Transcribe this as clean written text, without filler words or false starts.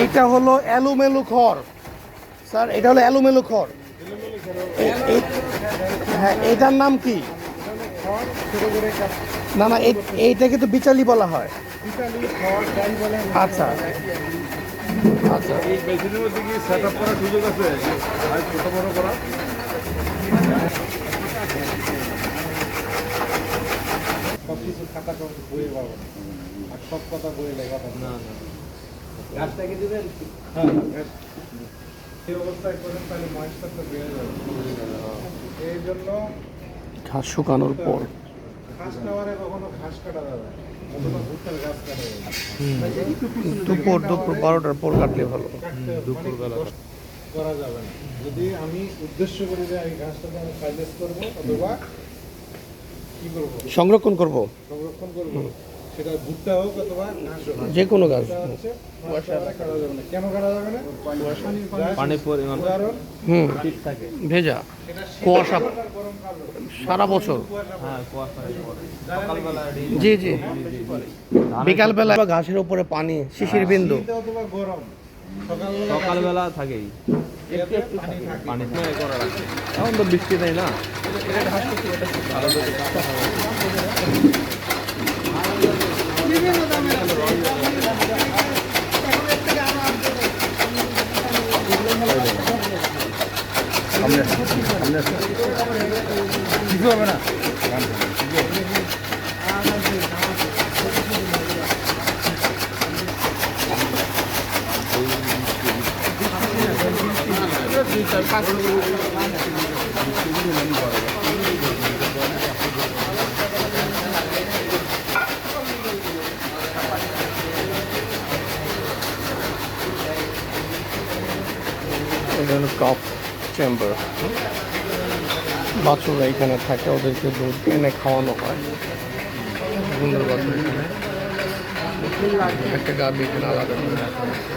এইটা হলো এলোমেলো খড় স্যার, এটা হলো এলোমেলো খড়। হ্যাঁ, এটার নাম কি? না না, এইটাকে তো বিচালি বলা হয়। আচ্ছা আচ্ছা, এই মেশিনের মধ্যে কি সেট আপ করার সুযোগ আছে? ছোট বড় করা সব কিছু খাতা বইয়ে পাবো আর সব কথা বইয়ে লেখা পাবো না। গাছটাকে দিবেন, হ্যাঁ সেই অবস্থায় করেন তাহলে ময়েশ্চারটা বেড়ে যাবে। এই জন্য ঘাস শুকানোর পর ঘাস খাওয়ারে কখনো ঘাস কাটা যাবে, অথবা ভুট্টার গাছ কাটা যাবে। দুপুর 12টার পর কাটলে ভালো। দুপুরবেলা করা যাবে না। যদি আমি উদ্দেশ্য করি যে এই ঘাসটাকে আমি সাইলেজ করবো অথবা কি করবো, সংরক্ষণ করব, সংরক্ষণ করবো, সেটা ভুট্টা হোক অথবা ঘাস হোক, যে কোনো গাছ। কাটা যাবে না। কেন কাটা যাবে না? পানির পরিমাণ ঠিক থাকে, ভেজা কুয়াশা সারা বছর। হ্যাঁ কুয়াশার পর সকালবেলা জি জি, বিকালবেলা ঘাসের উপরে পানি, শিশির বিন্দু। শীত অথবা গরম সকালবেলা থাকেই একটু একটু পানি করা রাখে। এখন তো বৃষ্টি নেই না, কিছু হবে না। এটা হলো কাপ চেম্বার। বাছুরা এখানে থাকে, ওদেরকে দুধ এনে খাওয়ানো হয়। সুন্দর বাছুর এখানে, একটা গাভী এখানে আলাদা করে রাখা হয়েছে।